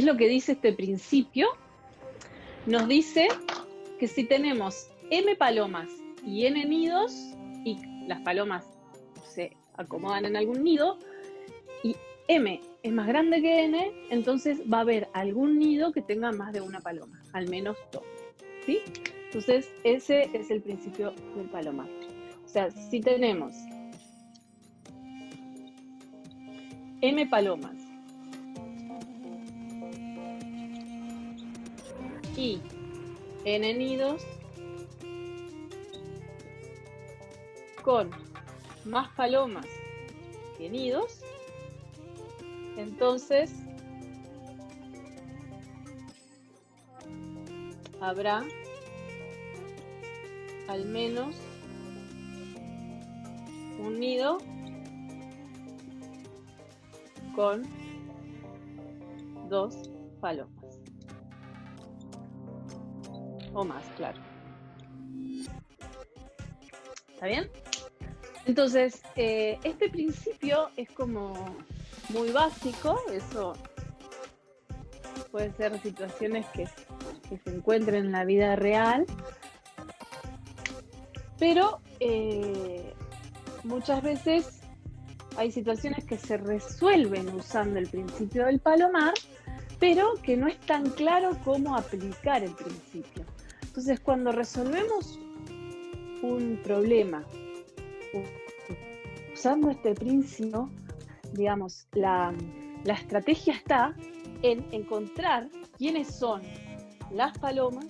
lo que dice este principio? Nos dice que si tenemos m palomas y n nidos, y las palomas se acomodan en algún nido, y m es más grande que n, entonces va a haber algún nido que tenga más de una paloma, al menos 2, ¿sí? Entonces, ese es el principio del palomar. O sea, si tenemos m palomas y n nidos con más palomas que nidos, entonces habrá al menos un nido con 2 palomas. O más, claro. ¿Está bien? Entonces, este principio es como muy básico, eso puede ser situaciones que se encuentren en la vida real, pero muchas veces hay situaciones que se resuelven usando el principio del palomar, pero que no es tan claro cómo aplicar el principio. Entonces, cuando resolvemos un problema usando este principio, digamos, la estrategia está en encontrar quiénes son las palomas,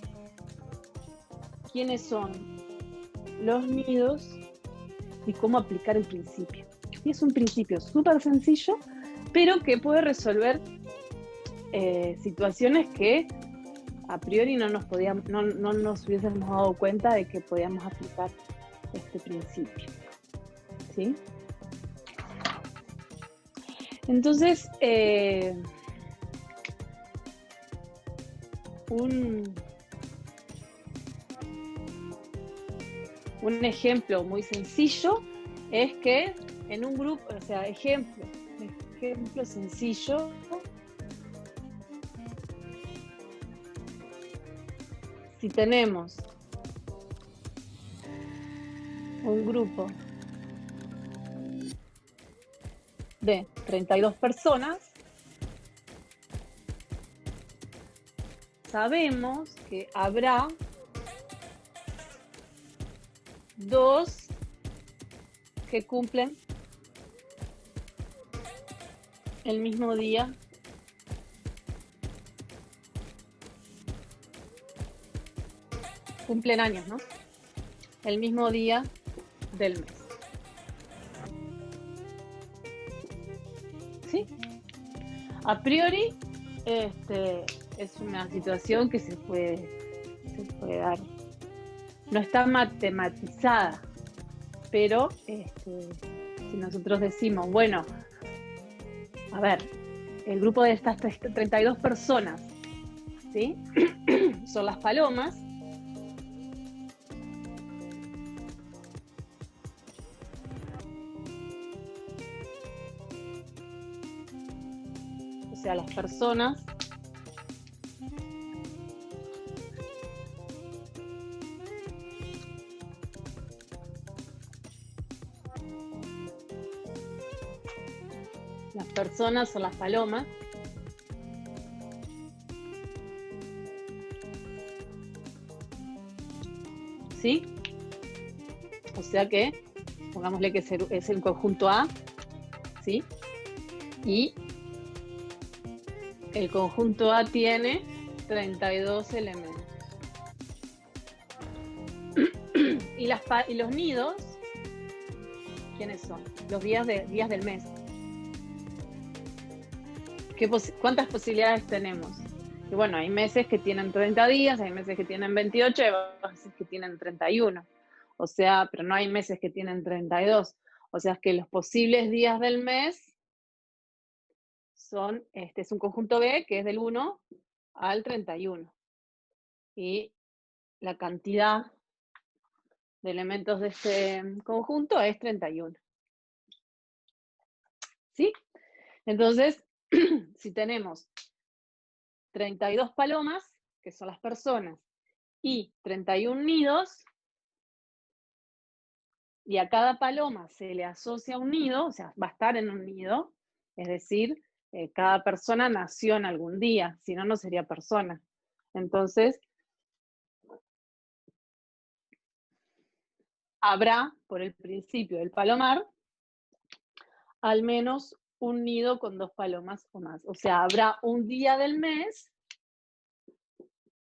quiénes son los nidos y cómo aplicar el principio. Y es un principio súper sencillo, pero que puede resolver situaciones que a priori no nos hubiésemos dado cuenta de que podíamos aplicar este principio. ¿Sí? Entonces, un ejemplo muy sencillo es que en un grupo, o sea, ejemplo sencillo, si tenemos un grupo de 32 personas, sabemos que habrá 2 que cumplen el mismo día cumplen años, ¿no? El mismo día del mes. ¿Sí? A priori, es una situación que se puede dar. No está matematizada, pero si nosotros decimos, bueno, a ver, el grupo de estas 32 personas, ¿sí? Son las palomas. O sea, las personas son las palomas. ¿Sí? O sea que, pongámosle que es el conjunto A, ¿sí? Y el conjunto A tiene 32 elementos. Y los nidos, ¿quiénes son? Los días del mes. ¿Cuántas posibilidades tenemos? Y bueno, hay meses que tienen 30 días, hay meses que tienen 28, hay meses que tienen 31. O sea, pero no hay meses que tienen 32. O sea, es que los posibles días del mes son, es un conjunto B que es del 1 al 31. Y la cantidad de elementos de este conjunto es 31. ¿Sí? Entonces, si tenemos 32 palomas, que son las personas, y 31 nidos, y a cada paloma se le asocia un nido, o sea, va a estar en un nido, es decir, cada persona nació en algún día, si no, no sería persona. Entonces, habrá, por el principio del palomar, al menos un nido con 2 palomas o más. O sea, habrá un día del mes,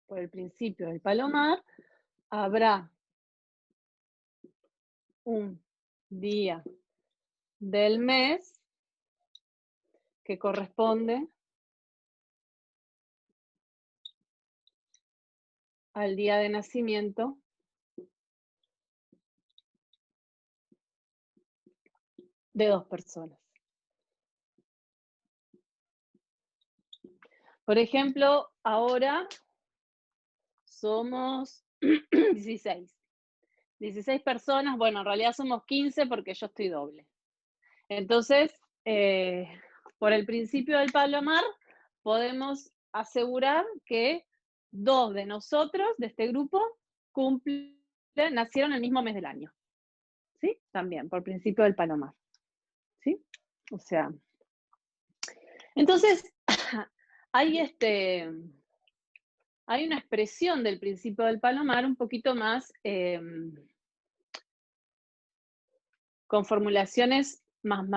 por el principio del palomar, habrá un día del mes que corresponde al día de nacimiento de 2 personas. Por ejemplo, ahora somos 16. 16 personas, bueno, en realidad somos 15 porque yo estoy doble. Entonces, por el principio del palomar, podemos asegurar que 2 de nosotros, de este grupo, nacieron el mismo mes del año. ¿Sí? También, por principio del palomar. ¿Sí? O sea. Entonces, hay hay una expresión del principio del palomar un poquito más con formulaciones más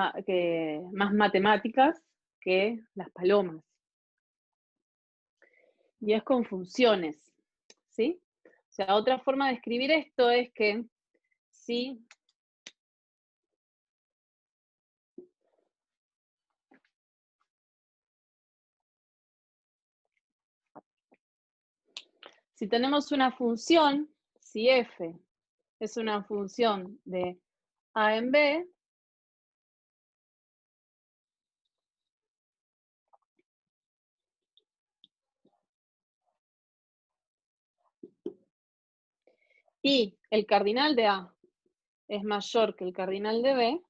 matemáticas que las palomas. Y es con funciones, ¿sí? O sea, otra forma de escribir esto es que si tenemos una función, si f es una función de a en b, y el cardinal de a es mayor que el cardinal de b,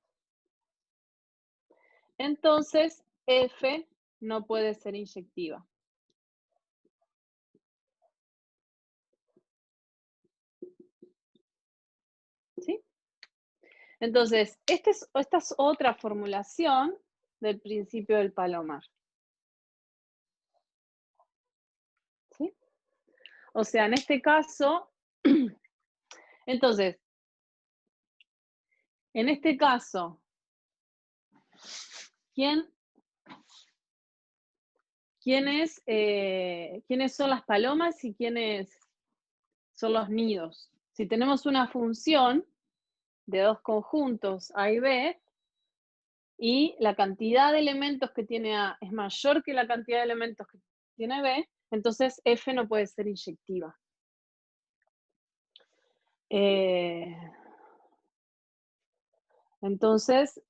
entonces f no puede ser inyectiva. ¿Sí? Entonces, esta es otra formulación del principio del palomar. ¿Sí? O sea, en este caso, entonces, en este caso, ¿quiénes son las palomas y quiénes son los nidos? Si tenemos una función de 2 conjuntos A y B, y la cantidad de elementos que tiene A es mayor que la cantidad de elementos que tiene B, entonces F no puede ser inyectiva. Entonces,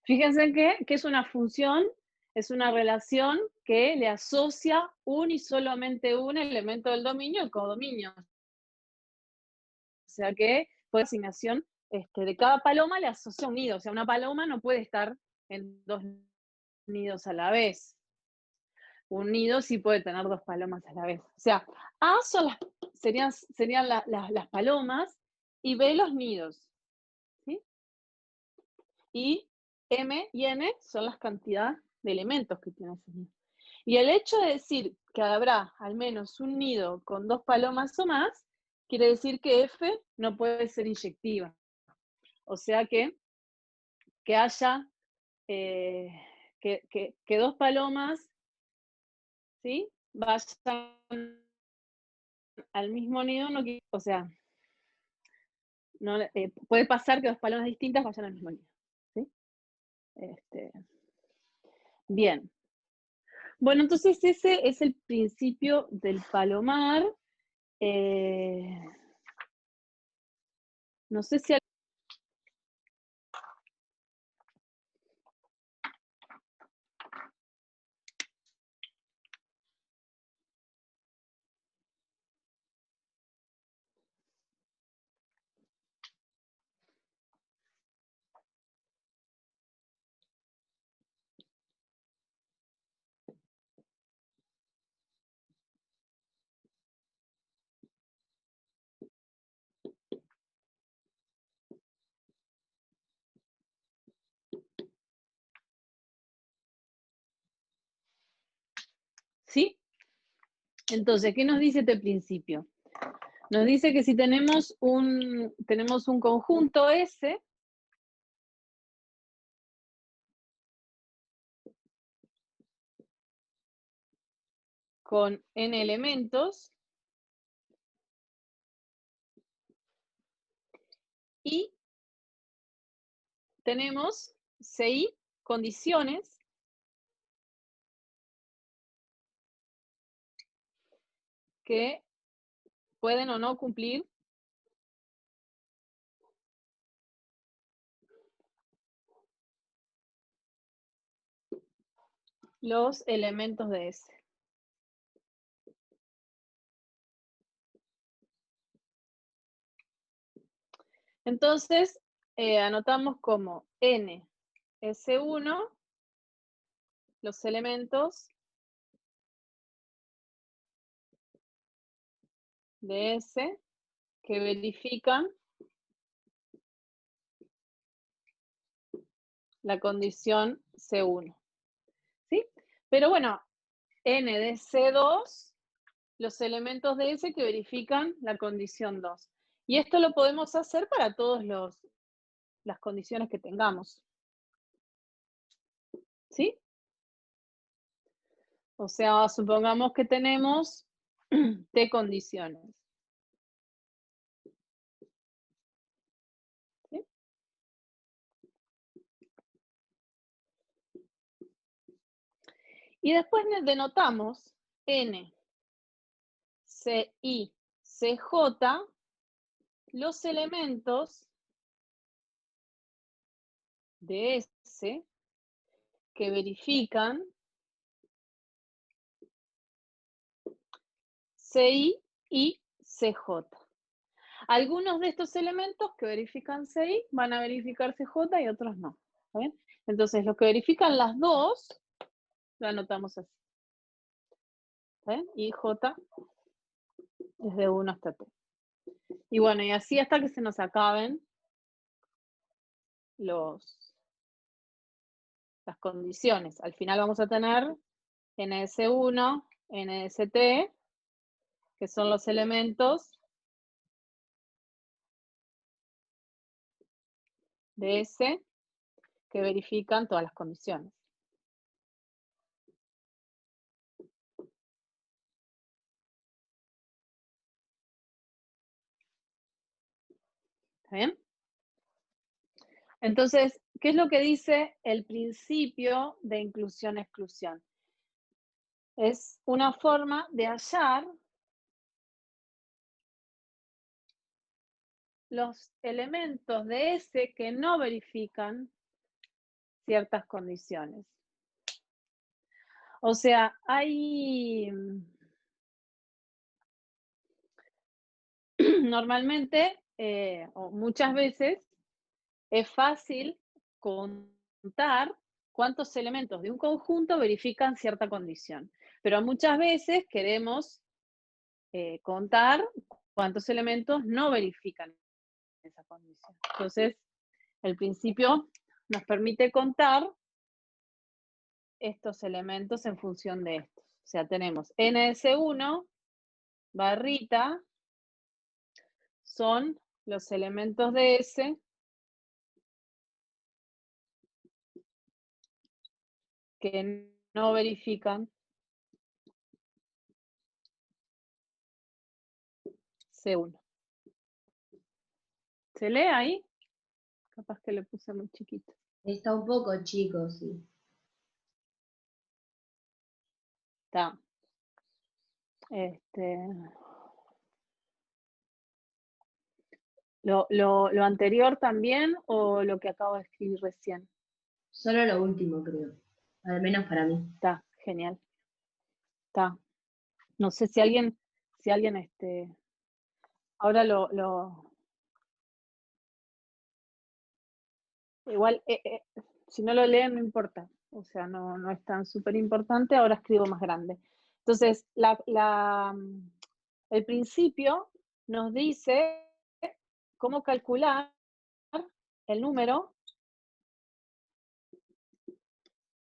fíjense que es una función, es una relación que le asocia un y solamente un elemento del dominio al codominio. O sea que por asignación de cada paloma le asocia un nido. O sea, una paloma no puede estar en 2 nidos a la vez. Un nido sí puede tener 2 palomas a la vez. O sea, A serían las palomas y B los nidos. ¿Sí? Y M y N son las cantidades de elementos que tiene ese nido. Y el hecho de decir que habrá al menos un nido con 2 palomas o más, quiere decir que F no puede ser inyectiva. O sea que haya, que 2 palomas, ¿sí? Vayan al mismo nido, no, o sea, no, puede pasar que 2 palomas distintas vayan al mismo nido. ¿Sí? Bien. Bueno, entonces ese es el principio del palomar. No sé si Entonces, ¿qué nos dice este principio? Nos dice que si tenemos un conjunto S, con n elementos, y tenemos CI condiciones que pueden o no cumplir los elementos de S. Entonces, anotamos como n S1 los elementos de S que verifican la condición C1. ¿Sí? Pero bueno, n de C2 los elementos de S que verifican la condición 2. Y esto lo podemos hacer para todas las condiciones que tengamos. ¿Sí? O sea, supongamos que tenemos T condiciones. ¿Sí? Y después denotamos N, CI, CJ, los elementos de S que verifican CI y CJ. Algunos de estos elementos que verifican CI van a verificar CJ y otros no. ¿Está bien? Entonces, los que verifican las dos, lo anotamos así. ¿Está bien? Y J desde 1 hasta T. Y bueno, y así hasta que se nos acaben las condiciones. Al final vamos a tener NS1, NST, que son los elementos de S que verifican todas las condiciones. ¿Está bien? Entonces, ¿qué es lo que dice el principio de inclusión-exclusión? Es una forma de hallar los elementos de S que no verifican ciertas condiciones. O sea, hay normalmente o muchas veces es fácil contar cuántos elementos de un conjunto verifican cierta condición, pero muchas veces queremos contar cuántos elementos no verifican esa condición. Entonces, el principio nos permite contar estos elementos en función de estos. O sea, tenemos NS1 barrita son los elementos de S que no verifican C1. ¿Se lee ahí? Capaz que le puse muy chiquito. Está un poco chico, sí. Está. ¿Lo anterior también o lo que acabo de escribir recién? Solo lo último, creo. Al menos para mí. Está, genial. Está. No sé si alguien, ahora igual, si no lo leen no importa. O sea, no es tan súper importante, ahora escribo más grande. Entonces, el principio nos dice cómo calcular el número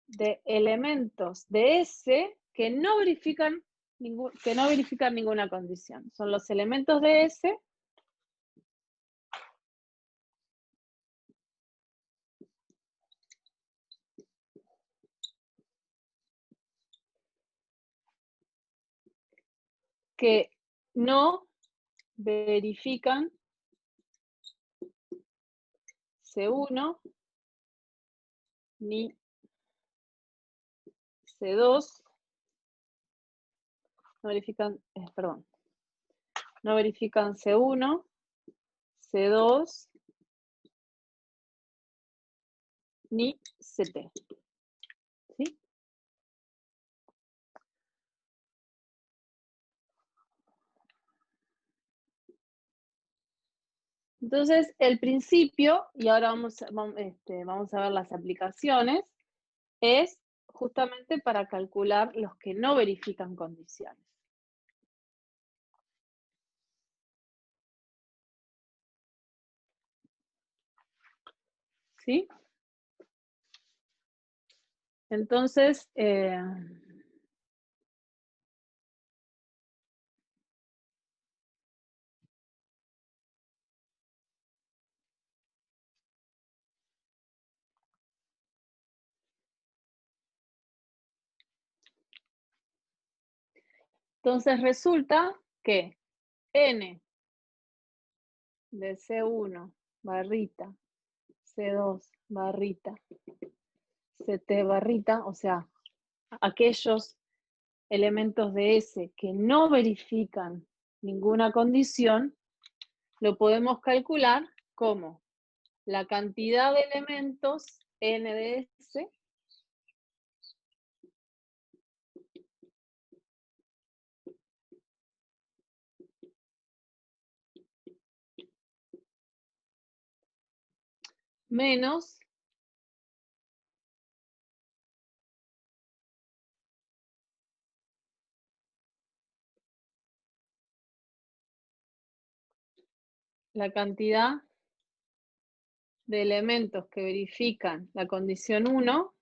de elementos de S que no verifican que no verifican ninguna condición. Son los elementos de S que no verifican C1 ni C2, no verifican, no verifican C1, C2 ni CT. ¿Sí? Entonces, el principio, y ahora vamos a ver las aplicaciones, es justamente para calcular los que no verifican condiciones. ¿Sí? Entonces, resulta que n de C1 barrita, C2 barrita, CT barrita, o sea, aquellos elementos de S que no verifican ninguna condición, lo podemos calcular como la cantidad de elementos n de S menos la cantidad de elementos que verifican la condición 1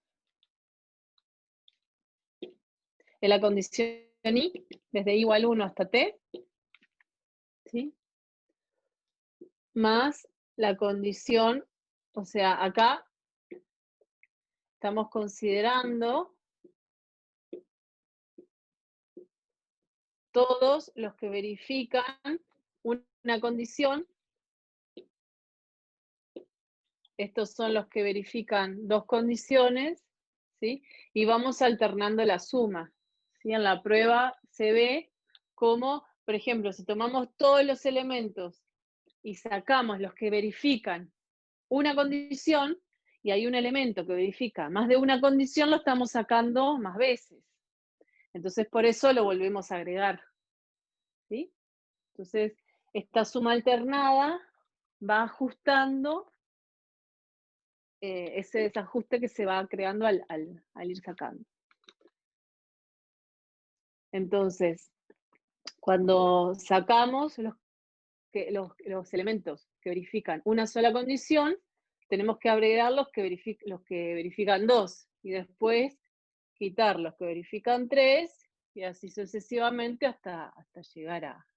en la condición I, desde I igual 1 hasta T, ¿sí? Más la condición, o sea, acá estamos considerando todos los que verifican una condición. Estos son los que verifican dos condiciones, ¿sí? Y vamos alternando la suma, ¿sí? En la prueba se ve como, por ejemplo, si tomamos todos los elementos y sacamos los que verifican una condición, y hay un elemento que verifica más de una condición, lo estamos sacando más veces. Entonces, por eso lo volvemos a agregar, ¿sí? Entonces, esta suma alternada va ajustando ese desajuste que se va creando al ir sacando. Entonces, cuando sacamos los elementos que verifican una sola condición, tenemos que agregar los que verifican dos, y después quitar los que verifican tres, y así sucesivamente hasta llegar a...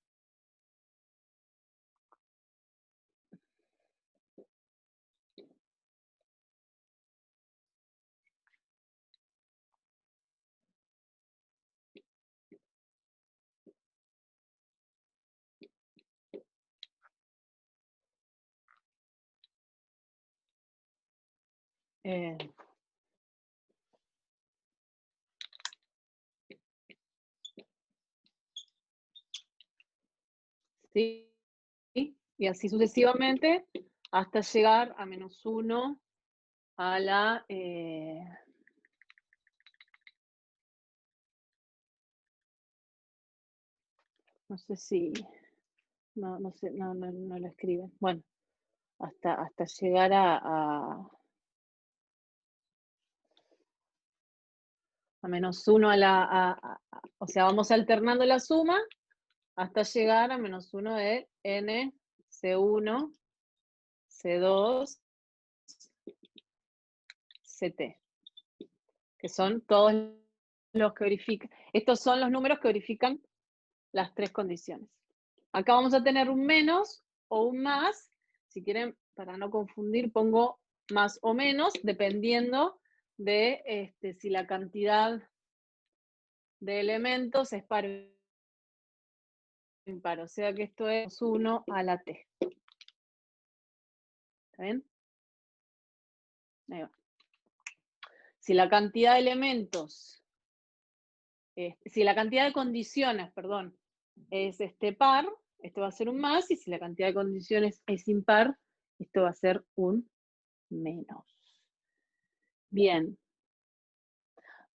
¿sí? Y así sucesivamente hasta llegar a -1 a la... no sé si... No sé, no lo escriben. Bueno, hasta llegar a -1 a la... o sea, vamos alternando la suma hasta llegar a -1 de n, C1, C2, CT, que son todos los que verifican. Estos son los números que verifican las tres condiciones. Acá vamos a tener un menos o un más. Si quieren, para no confundir, pongo más o menos, dependiendo de si la cantidad de elementos es par o impar. O sea que esto es 1 a la t. ¿Está bien? Ahí va. Si la cantidad de elementos, si la cantidad de condiciones, perdón, es par, esto va a ser un más, y si la cantidad de condiciones es impar, esto va a ser un menos. Bien.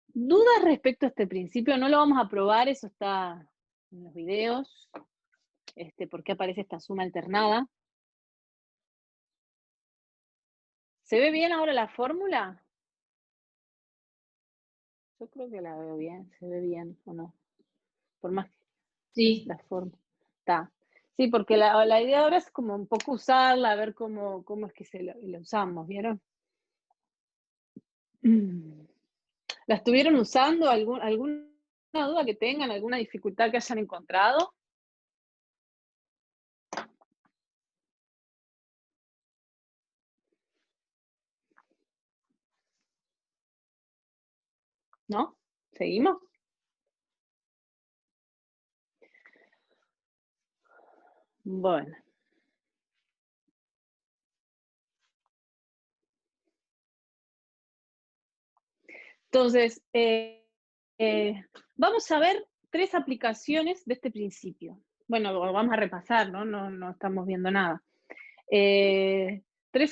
¿Dudas respecto a este principio? No lo vamos a probar, eso está en los videos. ¿Por qué aparece esta suma alternada? ¿Se ve bien ahora la fórmula? Yo creo que la veo bien, se ve bien, ¿o no? Por más que Sí. la forma. Está. Sí, porque la idea ahora es como un poco usarla, ver cómo es que lo usamos, ¿vieron? ¿La estuvieron usando? ¿Alguna duda que tengan? ¿Alguna dificultad que hayan encontrado? ¿No? ¿Seguimos? Bueno. Entonces, vamos a ver 3 aplicaciones de este principio. Bueno, vamos a repasar, ¿no? No estamos viendo nada. 3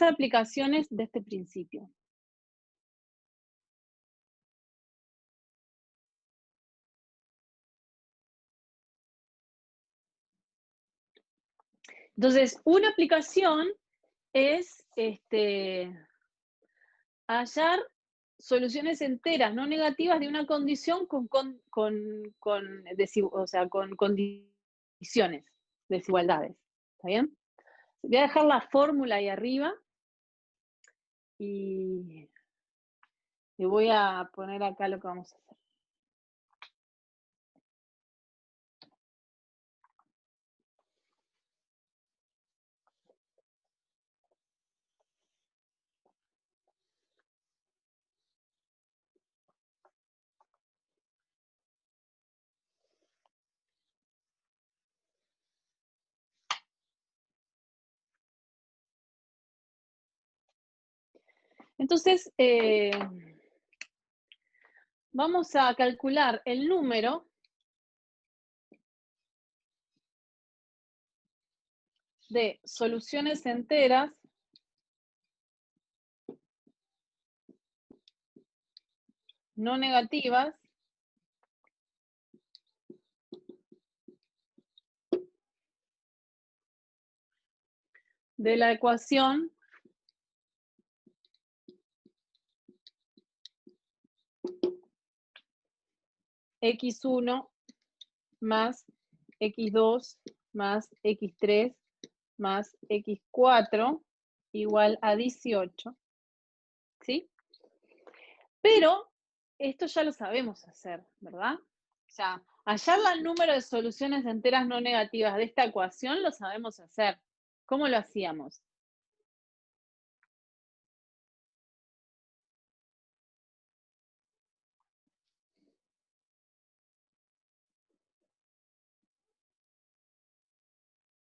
aplicaciones de este principio. Entonces, una aplicación es hallar soluciones enteras no negativas de una condición con condiciones, desigualdades. ¿Está bien? Voy a dejar la fórmula ahí arriba y voy a poner acá lo que vamos a hacer. Entonces, vamos a calcular el número de soluciones enteras no negativas de la ecuación x1 más x2 más x3 más x4 igual a 18, ¿sí? Pero esto ya lo sabemos hacer, ¿verdad? O sea, hallar el número de soluciones enteras no negativas de esta ecuación lo sabemos hacer. ¿Cómo lo hacíamos?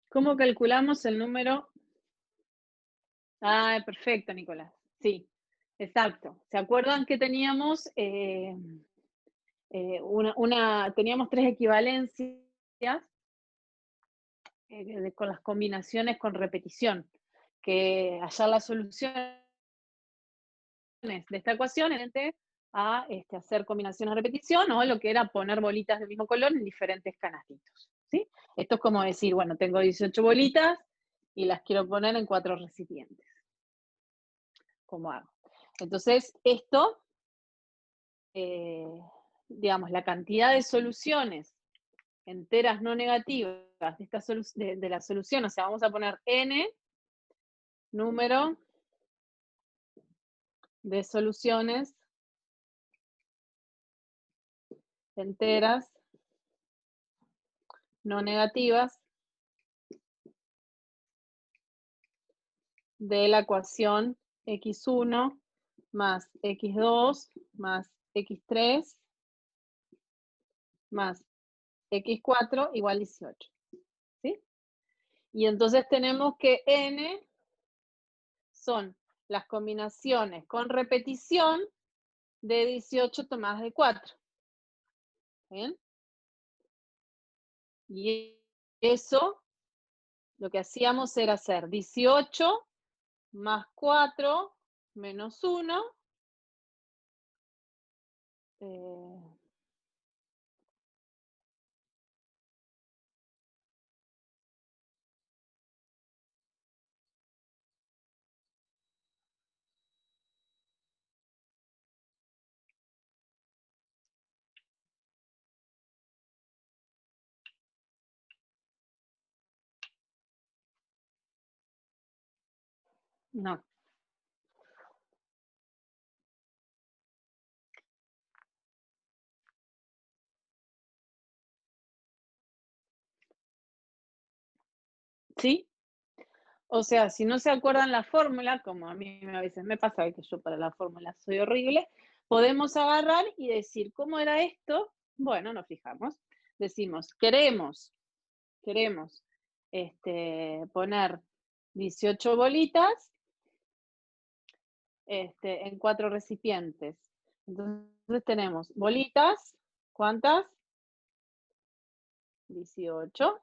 ¿Cómo calculamos el número? Ah, perfecto, Nicolás. Sí, exacto. ¿Se acuerdan que teníamos teníamos 3 equivalencias con las combinaciones con repetición? Que hallar las soluciones de esta ecuación a hacer combinaciones de repetición, o lo que era poner bolitas del mismo color en diferentes canastitos, ¿sí? Esto es como decir, bueno, tengo 18 bolitas y las quiero poner en 4 recipientes. ¿Cómo hago? Entonces, esto, digamos, la cantidad de soluciones enteras no negativas de la solución, o sea, vamos a poner n número de soluciones enteras no negativas de la ecuación x1 más x2 más x3 más x4 igual 18. ¿Sí? Y entonces tenemos que n son las combinaciones con repetición de 18 tomadas de 4. ¿Bien? Y eso, lo que hacíamos era hacer 18 más 4 menos 1. No. ¿Sí? O sea, si no se acuerdan la fórmula, como a mí a veces me pasa que yo para la fórmula soy horrible, podemos agarrar y decir, ¿cómo era esto? Bueno, nos fijamos. Decimos, queremos poner 18 bolitas en 4 recipientes. Entonces tenemos bolitas, ¿cuántas? 18.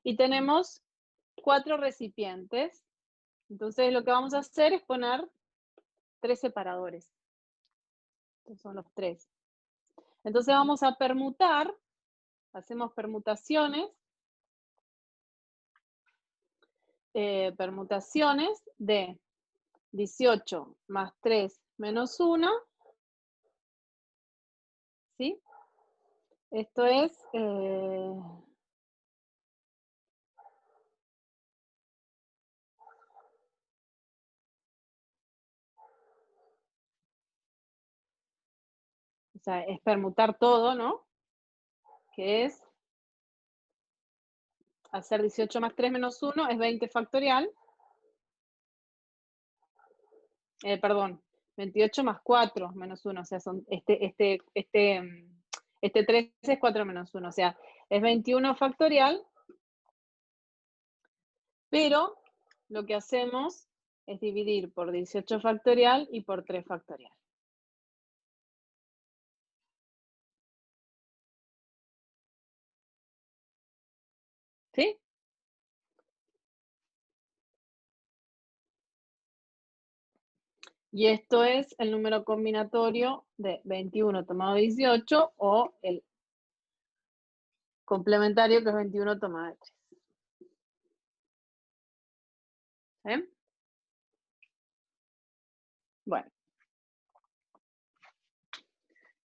Y tenemos 4 recipientes. Entonces lo que vamos a hacer es poner 3 separadores. Estos son los 3. Entonces vamos a permutar, hacemos permutaciones de 18 más 3 menos 1, ¿sí? Esto es, o sea, es permutar todo, ¿no? Que es hacer 18 más 3 menos 1, es 20 factorial. Perdón, 28 más 4 menos 1, o sea, son este 3 es 4 menos 1, o sea, es 21 factorial, pero lo que hacemos es dividir por 18 factorial y por 3 factorial. ¿Sí? Y esto es el número combinatorio de 21 tomado de 18 o el complementario que es 21 tomado de 3. ¿Sí? Bueno.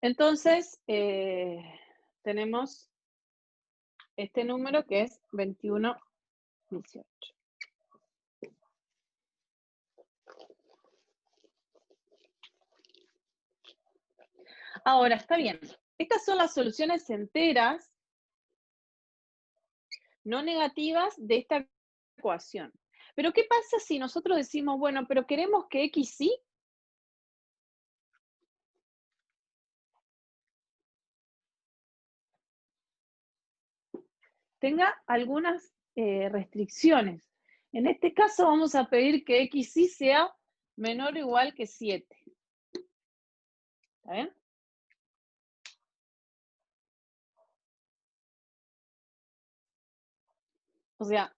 Entonces, tenemos este número que es 21, 18. Ahora, está bien. Estas son las soluciones enteras no negativas de esta ecuación. Pero, ¿qué pasa si nosotros decimos, bueno, pero queremos que X sí? Tenga algunas restricciones. En este caso vamos a pedir que X sí sea menor o igual que 7. ¿Está bien? O sea,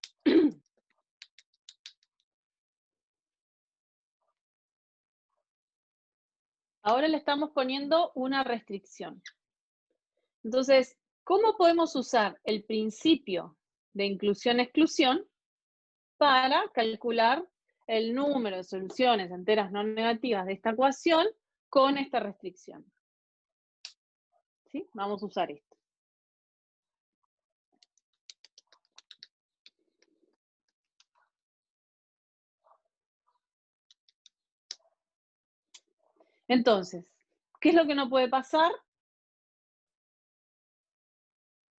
ahora le estamos poniendo una restricción. Entonces, ¿cómo podemos usar el principio de inclusión-exclusión para calcular el número de soluciones enteras no negativas de esta ecuación con esta restricción? ¿Sí? Vamos a usar esto. Entonces, ¿qué es lo que no puede pasar?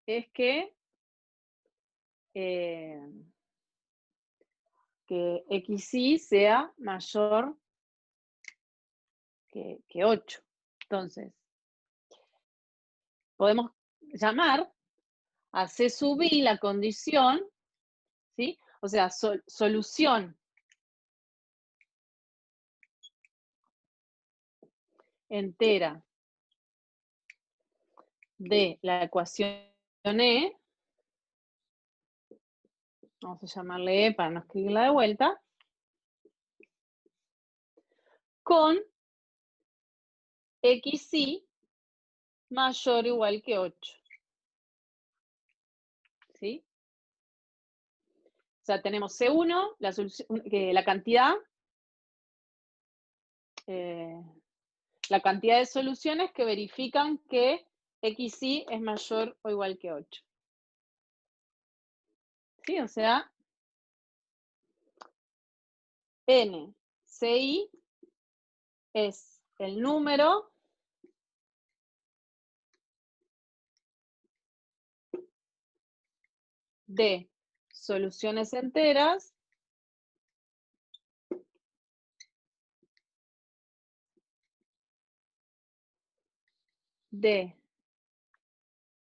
es que XY sea mayor que 8. Entonces, podemos llamar a C sub I la condición, ¿sí? O sea, solución entera de la ecuación E, vamos a llamarle E para no escribirla de vuelta, con XY mayor o igual que 8. ¿Sí? O sea, tenemos C1, la cantidad de soluciones que verifican que XY es mayor o igual que 8. ¿Sí? O sea, NCI es el número de soluciones enteras de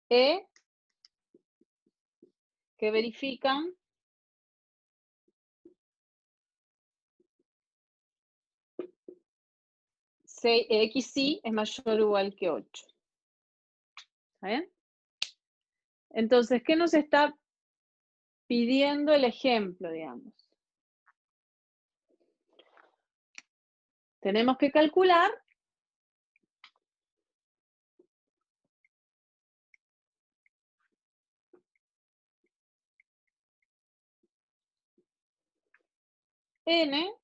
E que verifican XY es mayor o igual que 8. ¿Está bien? Entonces, ¿qué nos está pidiendo el ejemplo, digamos? Tenemos que calcular N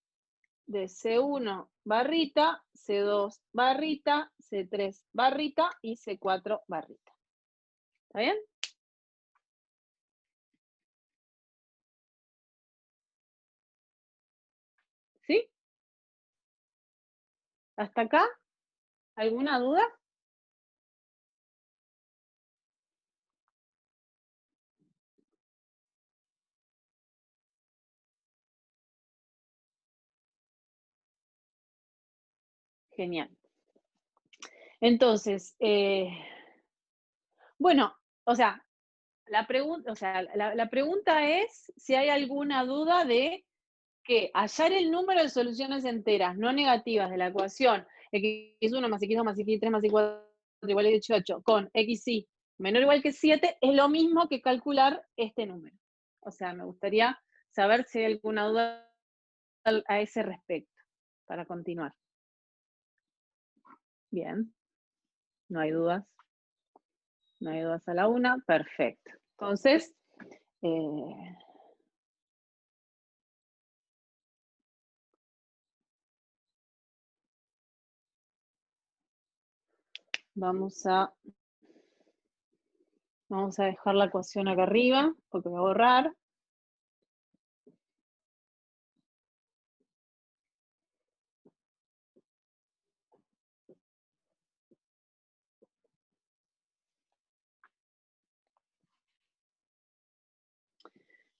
de C1 barrita, C2 barrita, C3 barrita y C4 barrita. ¿Está bien? ¿Sí? ¿Hasta acá? ¿Alguna duda? Genial. Entonces, bueno, o sea, la pregunta es si hay alguna duda de que hallar el número de soluciones enteras no negativas de la ecuación x1 más x2 más x3 más x4 igual a 18 con xy menor o igual que 7 es lo mismo que calcular este número. O sea, me gustaría saber si hay alguna duda a ese respecto para continuar. Bien, no hay dudas. No hay dudas a la una, perfecto. Entonces, vamos a dejar la ecuación acá arriba, porque voy a borrar.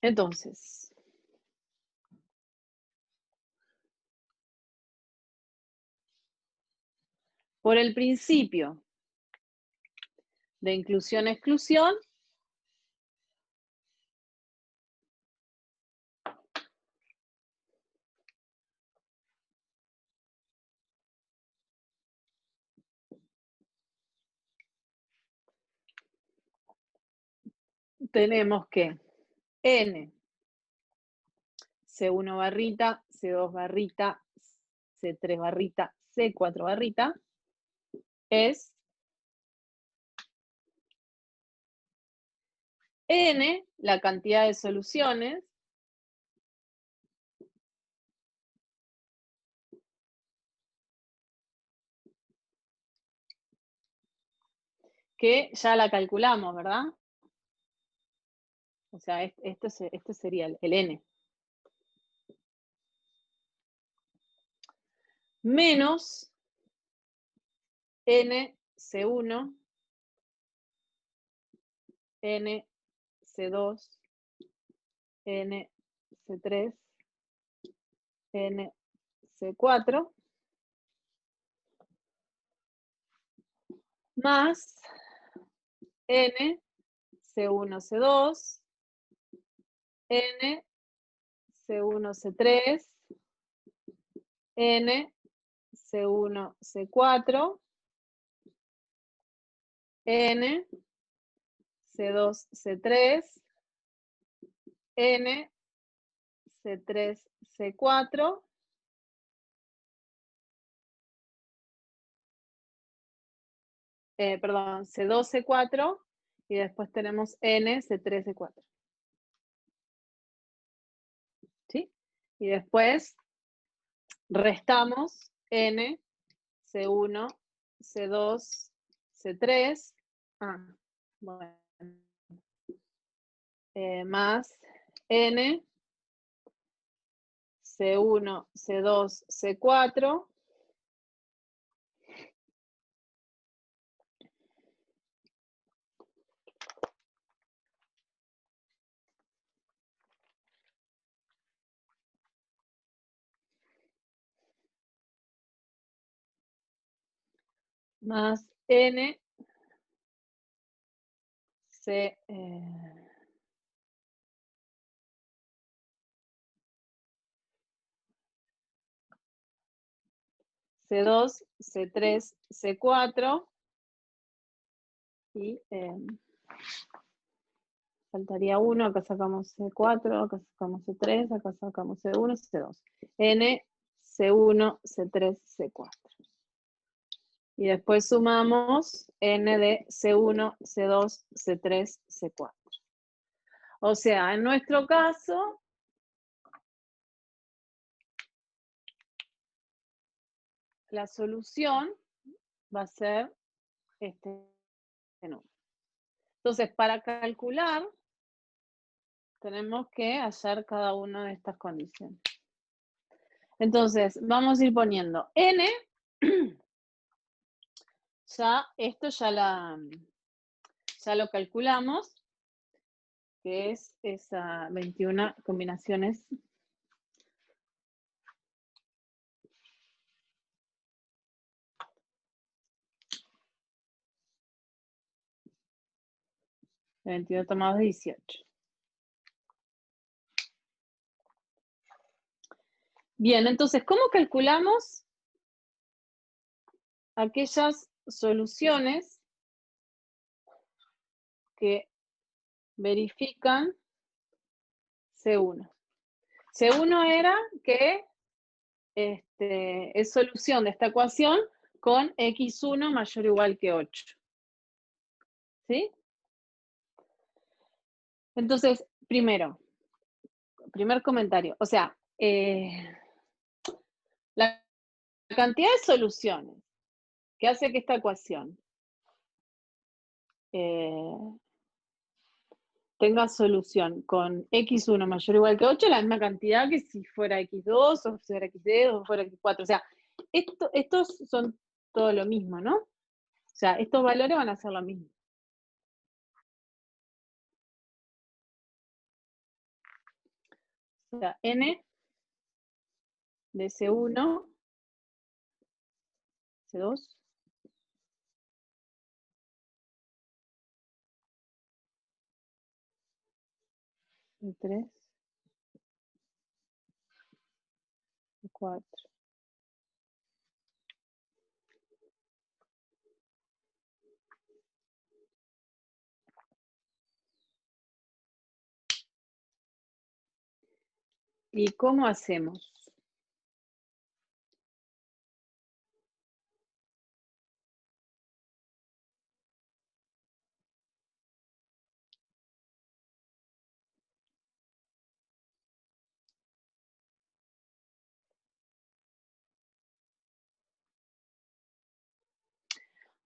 Entonces, por el principio de inclusión-exclusión, tenemos que N, C1 barrita, C2 barrita, C3 barrita, C4 barrita, es N, la cantidad de soluciones que ya la calculamos, ¿verdad? O sea, este sería el N. Menos N C1 N, C2, N, C3, N, C4, más N, C1, C2, N, C1, C3, N, C1, C4, N, C2, C3, N, C3, C4, perdón, C2, C4, y después tenemos N, C3, C4. ¿Sí? Y después restamos N, C1, C2, C3, bueno, más N, C1, C2, C4, más N, C2, C3, C4, y faltaría uno, acá sacamos C4, acá sacamos C3, acá sacamos C1, C2. N, C1, C3, C4. Y después sumamos N de C1, C2, C3, C4. O sea, en nuestro caso, la solución va a ser este número. Entonces, para calcular, tenemos que hallar cada una de estas condiciones. Entonces, vamos a ir poniendo N, ya esto ya lo calculamos, que es esa 21 combinaciones. De 22 tomados de 18. Bien, entonces, ¿cómo calculamos aquellas soluciones que verifican C1? C1 era que es solución de esta ecuación con x1 mayor o igual que 8. ¿Sí? Entonces, primer comentario. O sea, la cantidad de soluciones que hace que esta ecuación tenga solución con x1 mayor o igual que 8, la misma cantidad que si fuera x2 o fuera x3 o fuera x4. O sea, estos son todo lo mismo, ¿no? O sea, estos valores van a ser lo mismo. O sea, n de C1, C2, C3, C4. ¿Y cómo hacemos?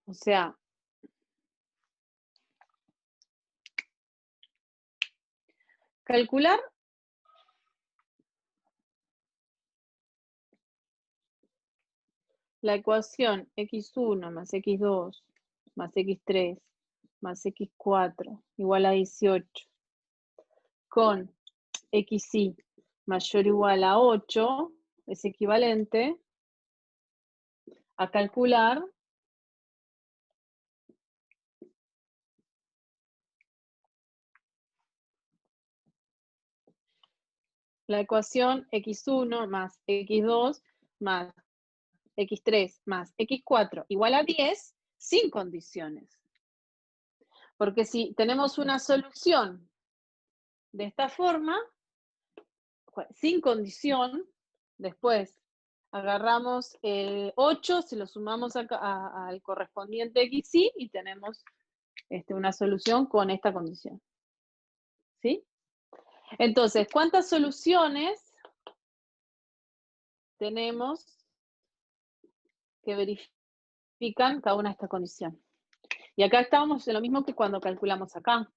O sea, calcular la ecuación x1 más x2 más x3 más x4 igual a 18 con xy mayor o igual a 8 es equivalente a calcular la ecuación x1 más x2 más x3 más x4 igual a 10 sin condiciones. Porque si tenemos una solución de esta forma, sin condición, después agarramos 8, se lo sumamos al correspondiente xy y tenemos una solución con esta condición. ¿Sí? Entonces, ¿cuántas soluciones tenemos que verifican cada una de estas condiciones? Y acá estamos en lo mismo que cuando calculamos acá.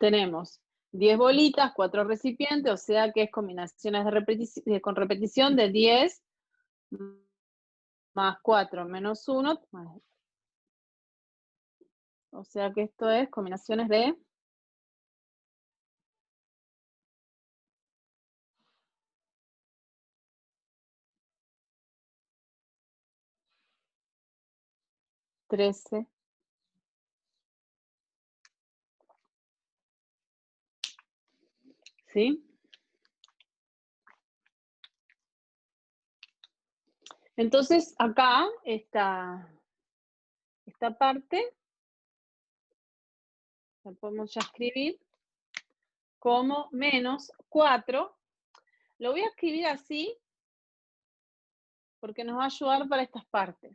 Tenemos 10 bolitas, 4 recipientes, o sea que es combinaciones con repetición de 10 más 4 menos 1. O sea que esto es combinaciones de 13. ¿Sí? Entonces, acá, esta parte, la podemos ya escribir como menos 4. Lo voy a escribir así porque nos va a ayudar para estas partes.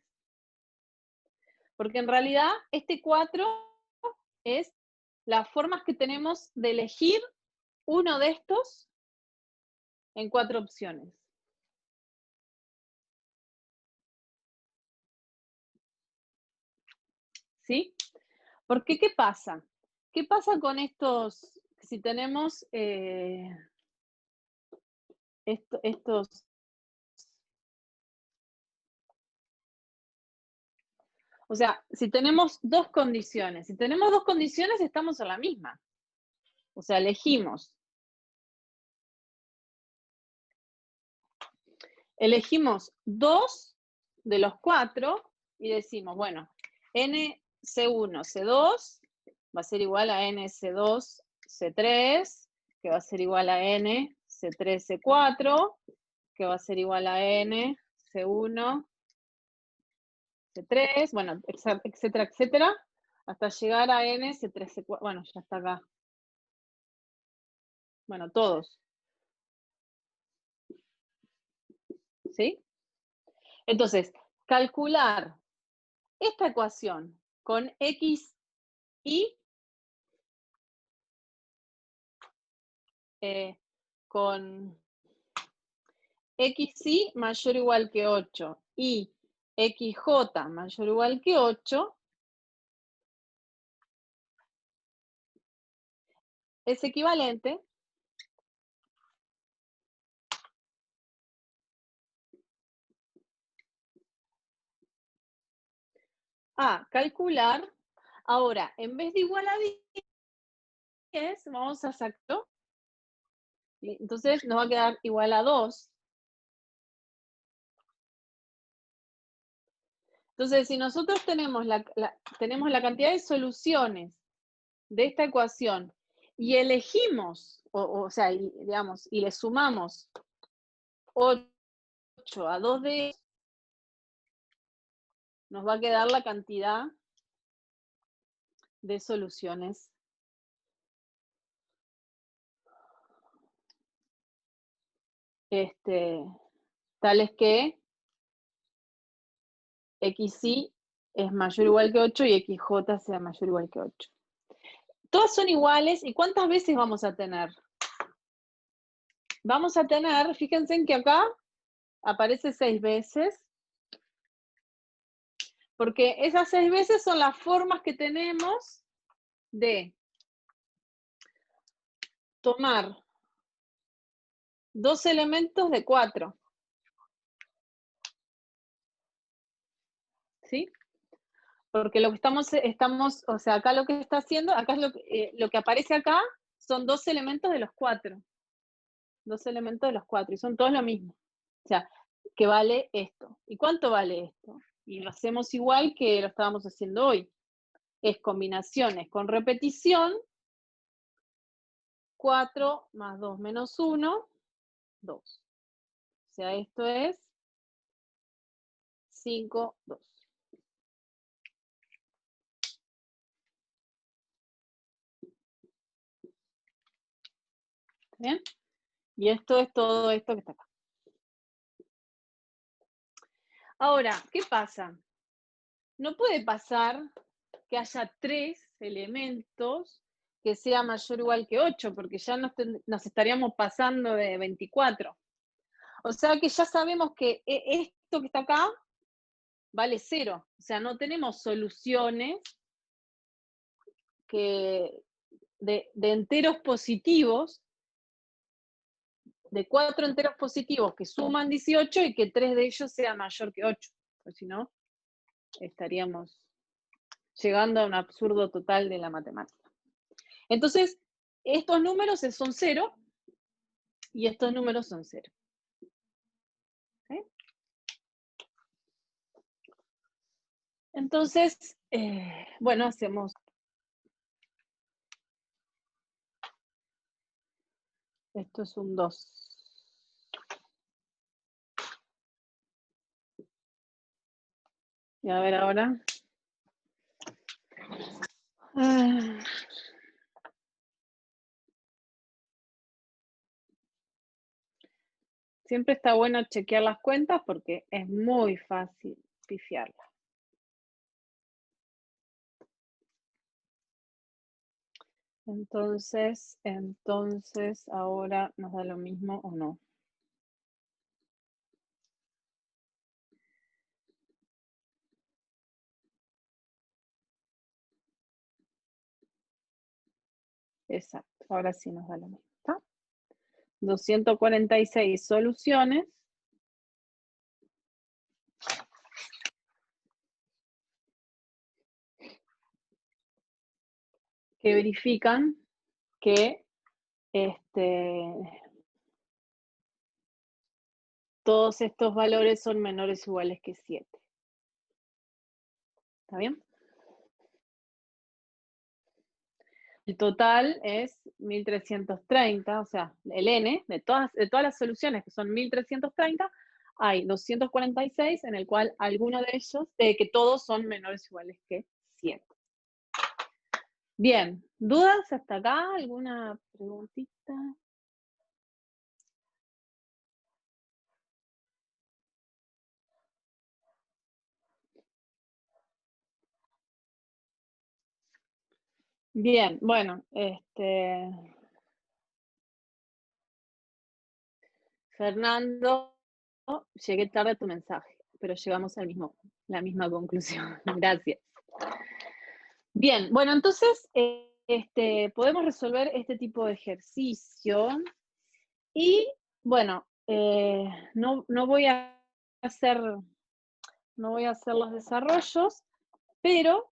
Porque en realidad, este 4 es las formas que tenemos de elegir uno de estos en 4 opciones. ¿Sí? Porque, ¿qué pasa? ¿Qué pasa con estos, si tenemos estos? O sea, si tenemos dos condiciones, estamos en la misma. O sea, elegimos dos de los 4 y decimos, bueno, NC1, C2 va a ser igual a NC2, C3, que va a ser igual a NC3, C4, que va a ser igual a NC1, C3, bueno, etcétera, etcétera, hasta llegar a NC3, C4, bueno, ya está acá. Bueno, todos. ¿Sí? Entonces, calcular esta ecuación con x y con xy mayor o igual que 8 y xj mayor o igual que 8 es equivalente a calcular, ahora, en vez de igual a 10, vamos a sacarlo, entonces nos va a quedar igual a 2. Entonces, si nosotros tenemos la cantidad de soluciones de esta ecuación y elegimos, o sea, digamos, y le sumamos 8 a 2 de ellos, nos va a quedar la cantidad de soluciones tales que xy es mayor o igual que 8 y xj sea mayor o igual que 8. Todas son iguales, ¿y cuántas veces vamos a tener? Vamos a tener, fíjense en que acá aparece 6 veces, porque esas 6 veces son las formas que tenemos de tomar dos elementos de 4. ¿Sí? Porque lo que estamos, o sea, acá lo que está haciendo, acá es lo que aparece acá, son 2 elementos de los 4. 2 elementos de los 4, y son todos lo mismo. O sea, que vale esto. ¿Y cuánto vale esto? Y lo hacemos igual que lo estábamos haciendo hoy. Es combinaciones con repetición, 4 más 2 menos 1, 2. O sea, esto es 5, 2. ¿Está bien? Y esto es todo esto que está acá. Ahora, ¿qué pasa? No puede pasar que haya 3 elementos que sea mayor o igual que 8, porque ya nos estaríamos pasando de 24. O sea que ya sabemos que esto que está acá vale 0. O sea, no tenemos soluciones de enteros positivos, de 4 enteros positivos que suman 18 y que 3 de ellos sean mayor que 8. Porque si no, estaríamos llegando a un absurdo total de la matemática. Entonces, estos números son 0 y estos números son 0. ¿Okay? Entonces, bueno, hacemos. Esto es un 2. Y a ver ahora. Siempre está bueno chequear las cuentas porque es muy fácil pifiarlas. Entonces, ahora nos da lo mismo o no. Exacto, ahora sí nos da lo mismo. ¿Está? 246 soluciones que verifican que todos estos valores son menores o iguales que 7. ¿Está bien? El total es 1330, o sea, el n de todas las soluciones, que son 1330, hay 246 en el cual alguno de ellos, que todos son menores o iguales que 7. Bien, ¿dudas hasta acá? ¿Alguna preguntita? Bien, bueno, Fernando, llegué tarde a tu mensaje, pero llegamos a la misma conclusión. Gracias. Bien, bueno, entonces podemos resolver este tipo de ejercicio y, bueno, no voy a hacer los desarrollos, pero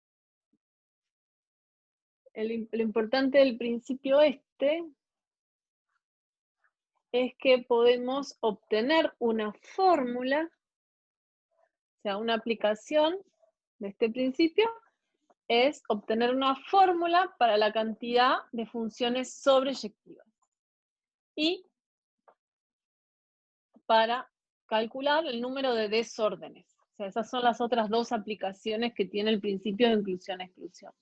lo importante del principio es que podemos obtener una fórmula, o sea, una aplicación de este principio es obtener una fórmula para la cantidad de funciones sobreyectivas y para calcular el número de desórdenes. O sea, esas son las otras dos aplicaciones que tiene el principio de inclusión-exclusión.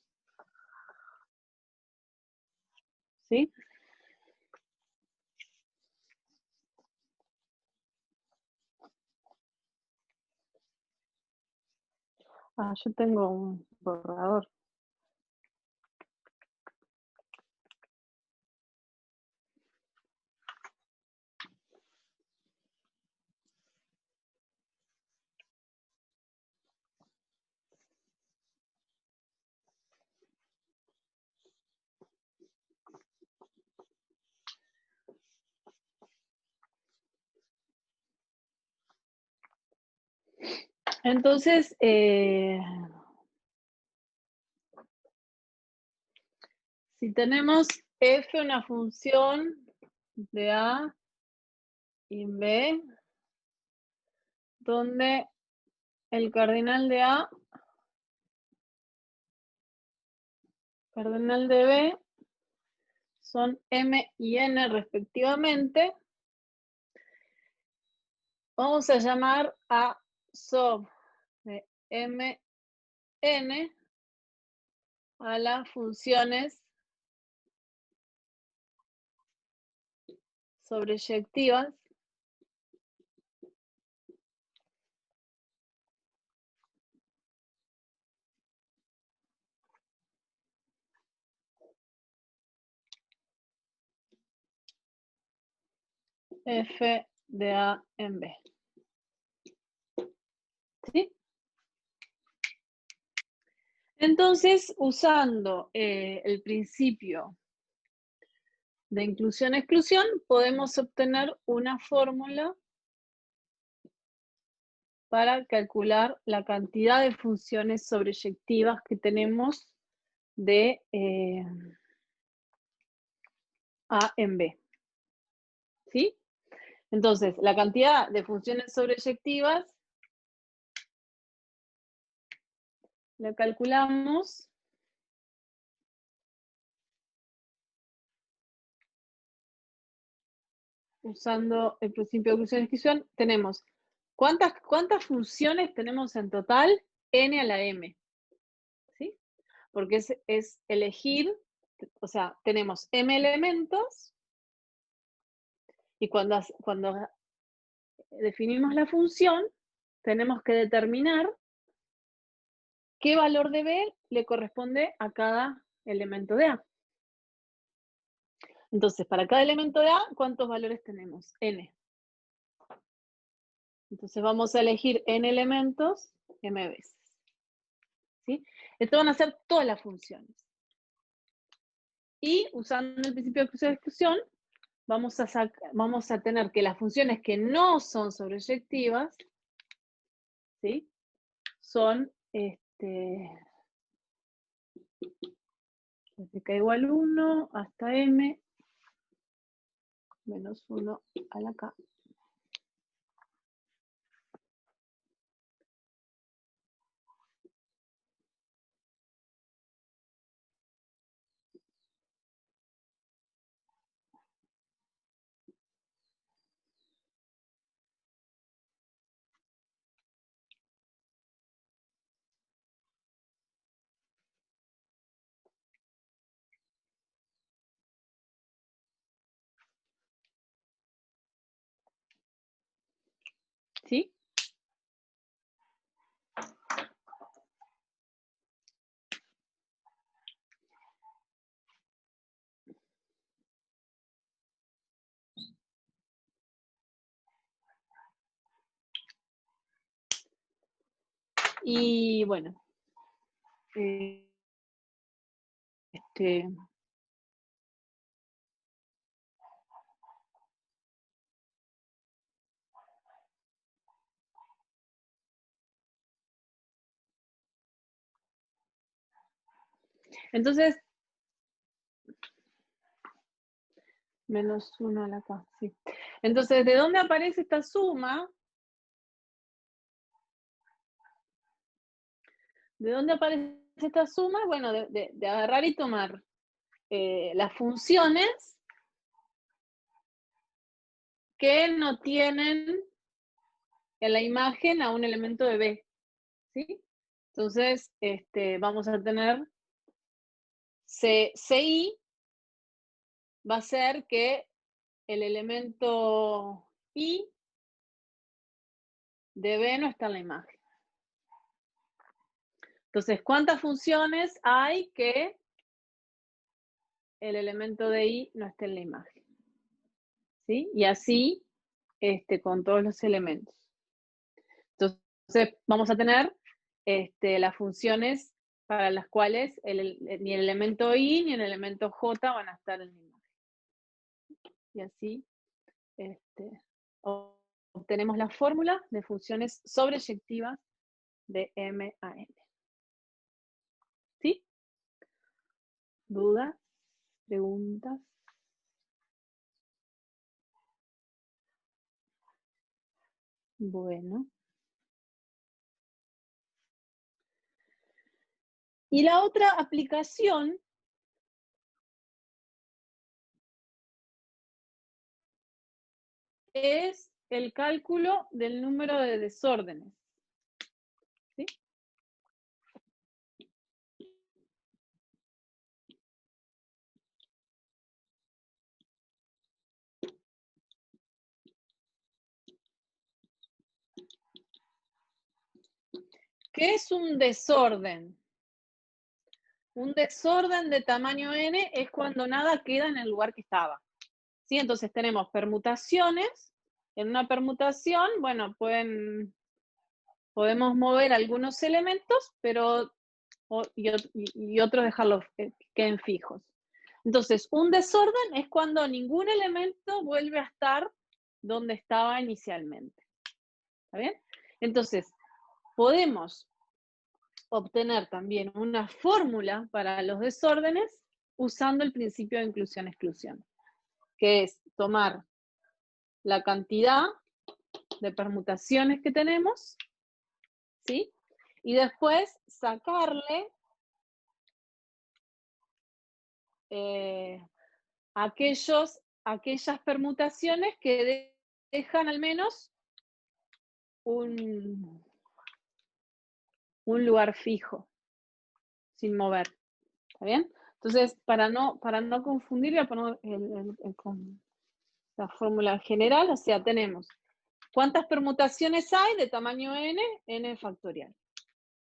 ¿Sí? Yo tengo un borrador. Entonces, Si tenemos f una función de A y B, donde el cardinal de A, cardinal de B, son M y N respectivamente, vamos a llamar a sub de M, N a las funciones sobreyectivas f de A en B. ¿Sí? Entonces, usando el principio de inclusión-exclusión, podemos obtener una fórmula para calcular la cantidad de funciones sobreyectivas que tenemos de A en B. ¿Sí? Entonces, la cantidad de funciones sobreyectivas la calculamos usando el principio de inclusión-exclusión. Tenemos, ¿cuántas funciones tenemos en total? N a la M. ¿Sí? Porque es elegir, o sea, tenemos M elementos, y cuando definimos la función, tenemos que determinar qué valor de B le corresponde a cada elemento de A. Entonces, para cada elemento de A, ¿cuántos valores tenemos? N. Entonces vamos a elegir N elementos, M veces. ¿Sí? Esto van a ser todas las funciones. Y usando el principio de exclusión, vamos a tener que las funciones que no son sobreyectivas, ¿sí? Son desde k igual 1 hasta m menos 1 a la k. ¿Sí? Y bueno, entonces, menos 1 a la k, sí. Entonces, ¿de dónde aparece esta suma? ¿De dónde aparece esta suma? Bueno, de agarrar y tomar las funciones que no tienen en la imagen a un elemento de B, ¿sí? Entonces, vamos a tener CI va a ser que el elemento I de B no está en la imagen. Entonces, ¿cuántas funciones hay que el elemento de I no esté en la imagen? ¿Sí? Y así con todos los elementos. Entonces, vamos a tener las funciones para las cuales ni el elemento I ni el elemento J van a estar en la imagen. Y así obtenemos la fórmula de funciones sobreyectivas de M a N. ¿Sí? ¿Dudas? preguntas. Bueno. Y la otra aplicación es el cálculo del número de desórdenes. ¿Sí? ¿Qué es un desorden? Un desorden de tamaño n es cuando nada queda en el lugar que estaba. ¿Sí? Entonces tenemos permutaciones. En una permutación, bueno, podemos mover algunos elementos, pero y otros dejarlos que queden fijos. Entonces, un desorden es cuando ningún elemento vuelve a estar donde estaba inicialmente. ¿Está bien? Entonces, podemos obtener también una fórmula para los desórdenes usando el principio de inclusión-exclusión, que es tomar la cantidad de permutaciones que tenemos, ¿sí? Y después sacarle aquellas permutaciones que dejan al menos un lugar fijo, sin mover. ¿Está bien? Entonces, para no confundir, voy a poner la fórmula general, o sea, tenemos cuántas permutaciones hay de tamaño n, n factorial.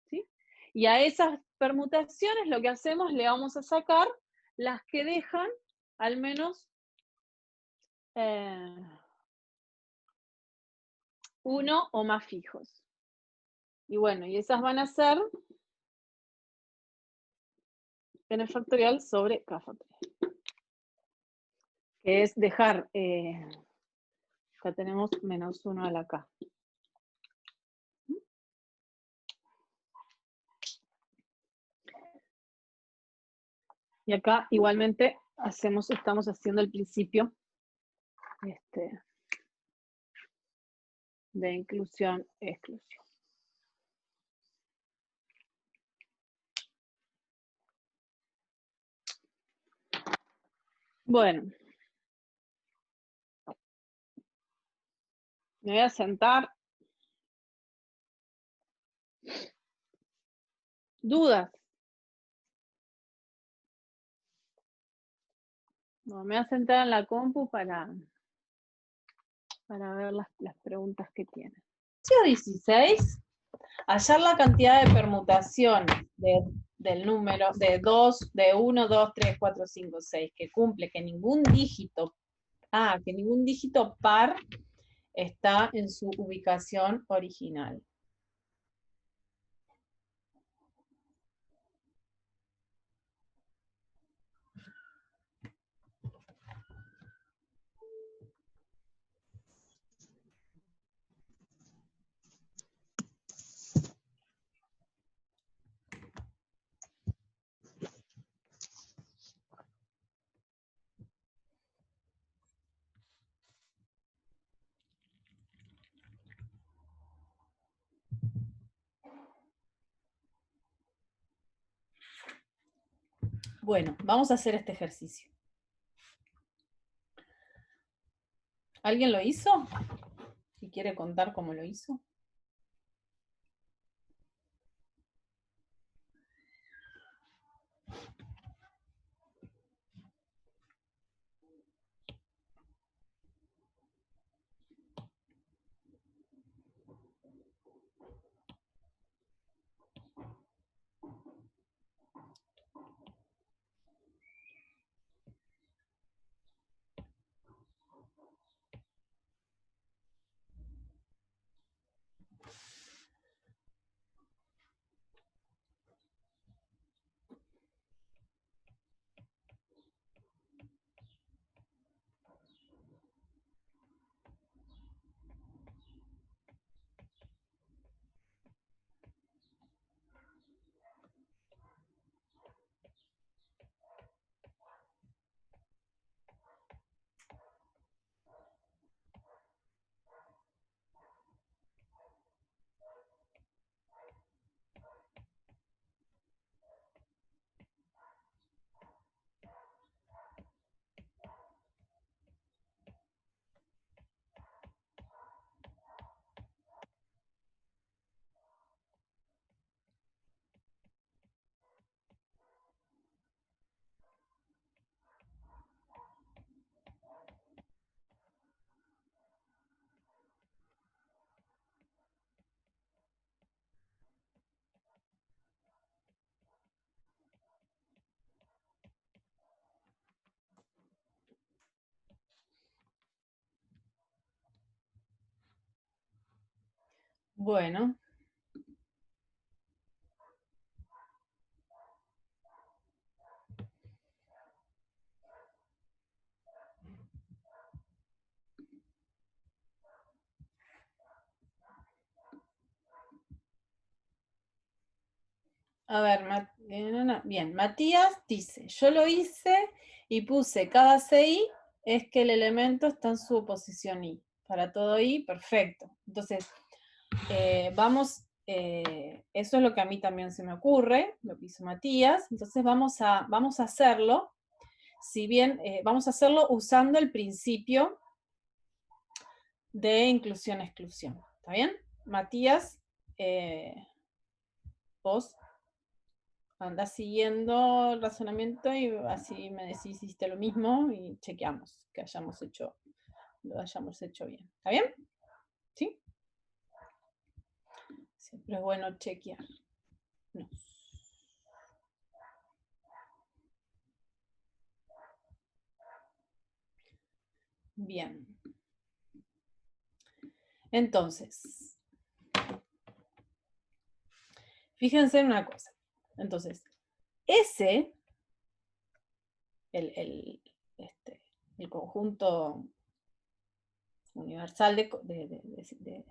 ¿Sí? Y a esas permutaciones lo que hacemos, le vamos a sacar las que dejan al menos uno o más fijos. Y bueno, y esas van a ser n factorial sobre k factorial. Que es dejar, acá tenemos menos 1 a la k. Y acá igualmente estamos haciendo el principio de inclusión-exclusión. Bueno. Me voy a sentar. ¿Dudas? No, me voy a sentar en la compu para ver las preguntas que tienen. Ejercicio 16. Hallar la cantidad de permutaciones del número de 1, 2, 3, 4, 5, 6, que cumple que ningún dígito par está en su ubicación original. Bueno, vamos a hacer este ejercicio. ¿Alguien lo hizo? ¿Y quiere contar cómo lo hizo? Bueno. A ver, bien, Matías dice, yo lo hice y puse cada CI es que el elemento está en su posición I. Para todo I, perfecto. Entonces, vamos, eso es lo que a mí también se me ocurre, lo que hizo Matías. Entonces vamos a hacerlo, si bien vamos a hacerlo usando el principio de inclusión-exclusión. ¿Está bien? Matías, vos andás siguiendo el razonamiento y así me decís si hiciste lo mismo y chequeamos que lo hayamos hecho bien. ¿Está bien? ¿Sí? Siempre es bueno chequear. No. Bien. Entonces, fíjense en una cosa. Entonces, ese, el conjunto universal de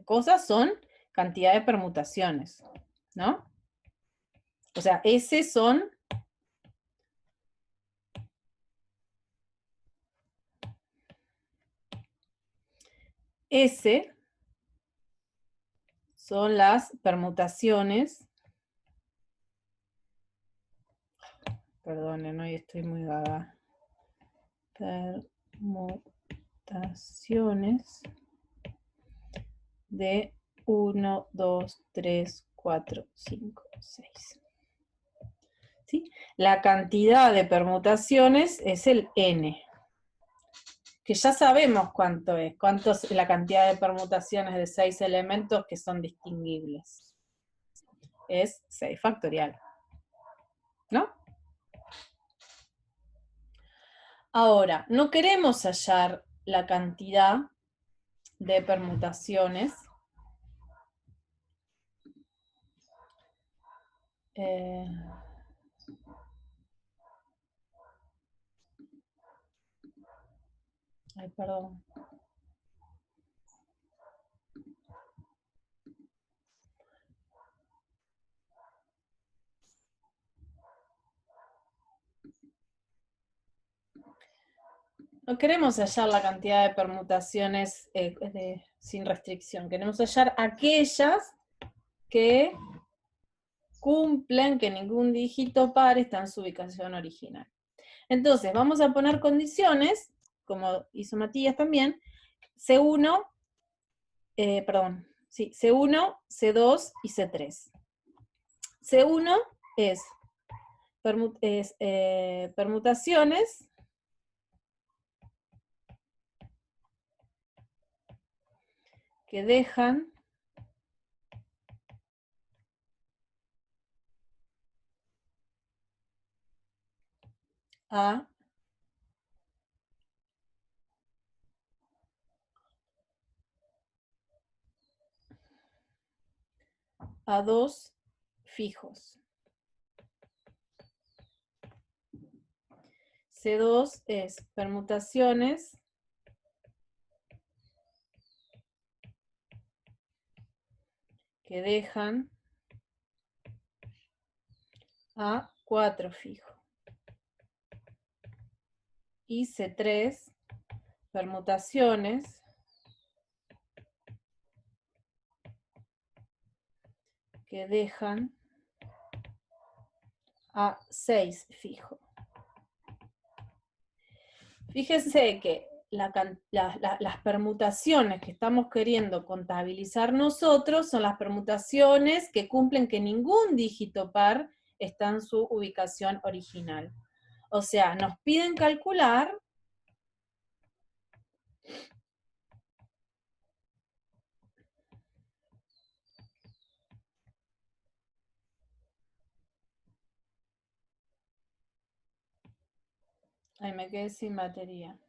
cosas son cantidad de permutaciones, ¿no? O sea, ese son son las permutaciones. Perdonen, hoy estoy muy gaga. Permutaciones de 1, 2, 3, 4, 5, 6. ¿Sí? La cantidad de permutaciones es el n, que ya sabemos cuánto es la cantidad de permutaciones de 6 elementos que son distinguibles. Es 6 factorial, ¿no? Ahora, no queremos hallar la cantidad de permutaciones. Ay, perdón. No queremos hallar la cantidad de permutaciones sin restricción. Queremos hallar aquellas que cumplen que ningún dígito par está en su ubicación original. Entonces, vamos a poner condiciones, como hizo Matías también, C1, C1, C2 y C3. C1 es permutaciones que dejan a dos fijos. C2 es permutaciones que dejan a 4 fijo. Y C3, permutaciones que dejan a 6 fijo. Fíjense que las permutaciones que estamos queriendo contabilizar nosotros son las permutaciones que cumplen que ningún dígito par está en su ubicación original. O sea, nos piden calcular Ay, me quedé sin batería.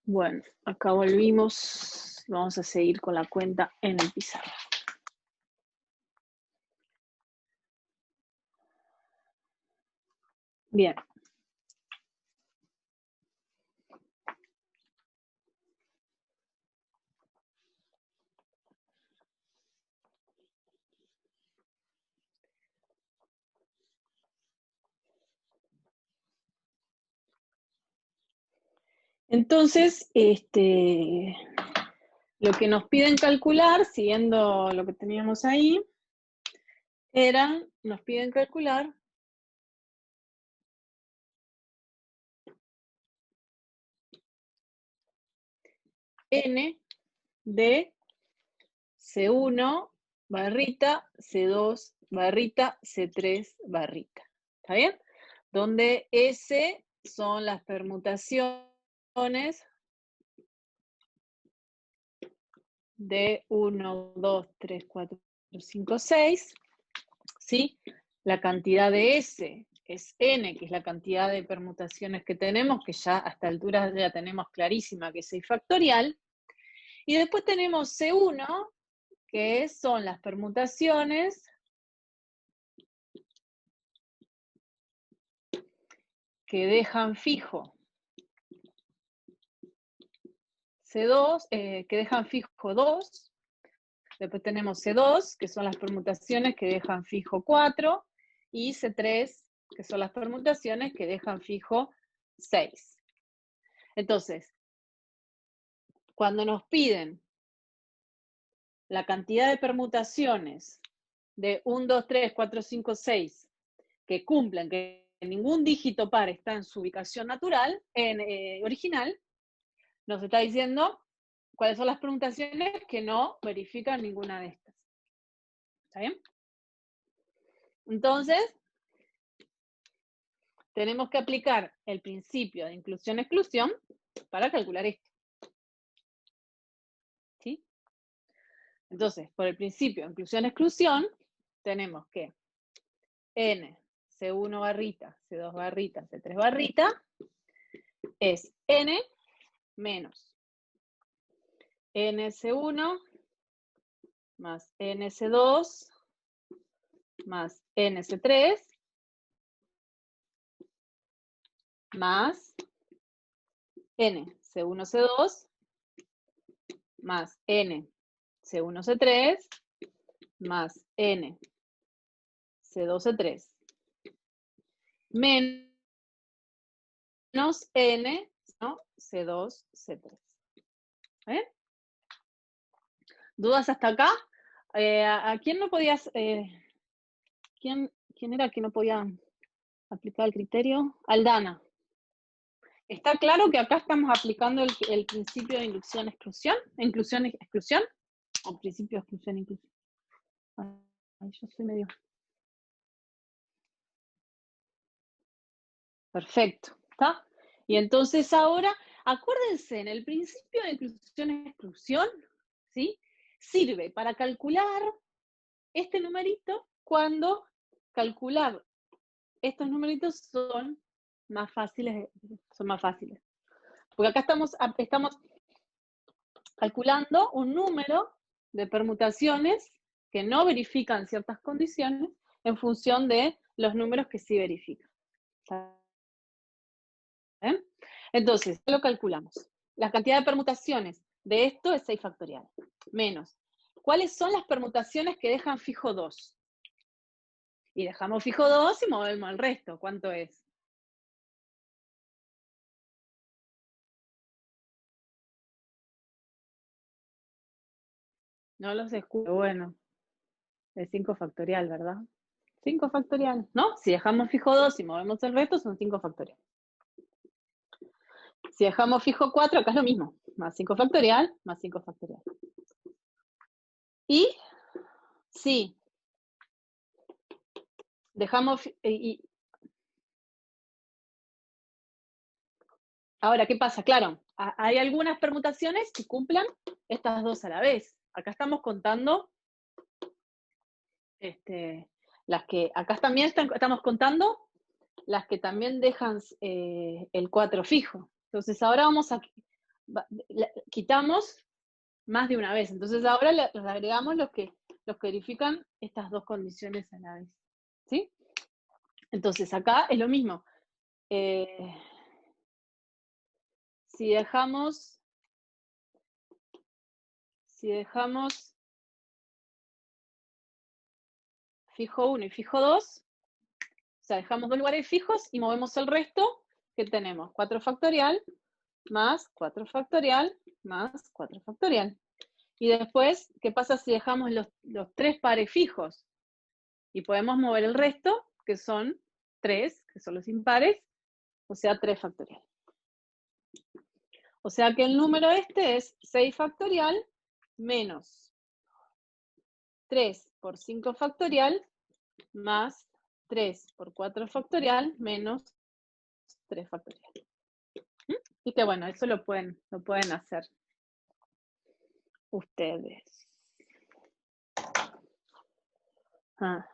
Bueno, acá volvimos. Vamos a seguir con la cuenta en el pizarro. Bien. Entonces, lo que nos piden calcular, siguiendo lo que teníamos ahí, nos piden calcular n de C1 barrita, C2 barrita, C3 barrita. ¿Está bien? Donde S son las permutaciones de 1, 2, 3, 4, 5, 6. ¿Sí? La cantidad de S es n, que es la cantidad de permutaciones que tenemos, que ya a esta altura ya tenemos clarísima que es 6 factorial. Y después tenemos C1, que son las permutaciones que dejan fijo C2, que dejan fijo 2. Después tenemos C2, que son las permutaciones que dejan fijo 4. Y C3, que son las permutaciones que dejan fijo 6. Entonces, cuando nos piden la cantidad de permutaciones de 1, 2, 3, 4, 5, 6 que cumplen, que ningún dígito par está en su ubicación natural, original, nos está diciendo cuáles son las permutaciones que no verifican ninguna de estas. ¿Está bien? Entonces, tenemos que aplicar el principio de inclusión-exclusión para calcular esto. ¿Sí? Entonces, por el principio de inclusión-exclusión, tenemos que n, C1 barrita, C2 barrita, C3 barrita, es n menos NC1 más NC2 más NC3 más N C1C2 más N C1C3 más N C2C3 menos N, ¿no? C2C3. ¿Eh? ¿Dudas hasta acá? ¿A quién no podías, quién era que no podía aplicar el criterio? Aldana. ¿Está claro que acá estamos aplicando el principio de inducción-exclusión? ¿Inclusión-exclusión? ¿O principio de exclusión-inclusión? Ay, yo soy medio... Perfecto, ¿está? Y entonces ahora, acuérdense, en el principio de inclusión-exclusión, ¿sí? Sirve para calcular este numerito cuando calcular estos numeritos son más fáciles. Porque acá estamos calculando un número de permutaciones que no verifican ciertas condiciones en función de los números que sí verifican. ¿Está bien? Entonces, lo calculamos. La cantidad de permutaciones de esto es 6 factorial. Menos. ¿Cuáles son las permutaciones que dejan fijo 2? Y dejamos fijo 2 y movemos el resto. ¿Cuánto es? No los escucho. Bueno, es 5 factorial, ¿verdad? 5 factorial, ¿no? Si dejamos fijo 2 y movemos el resto, son 5 factorial. Si dejamos fijo 4, acá es lo mismo. Más 5 factorial, más 5 factorial. Y si dejamos... ahora, ¿qué pasa? Claro, hay algunas permutaciones que cumplan estas dos a la vez. Acá estamos contando... las que... Acá también estamos contando las que también dejan el 4 fijo. Entonces ahora vamos a... quitamos más de una vez. Entonces ahora les agregamos los que verifican estas dos condiciones a la vez. ¿Sí? Entonces acá es lo mismo. Si dejamos fijo 1 y fijo 2, o sea, dejamos dos lugares fijos y movemos el resto, ¿qué tenemos? 4 factorial más 4 factorial más 4 factorial. Y después, ¿qué pasa si dejamos los 3 pares fijos? Y podemos mover el resto, que son 3, que son los impares, o sea, 3 factorial. O sea que el número este es 6 factorial menos 3 por 5 factorial más 3 por 4 factorial menos 3 factorial. Y que bueno, eso lo pueden hacer ustedes. Ah.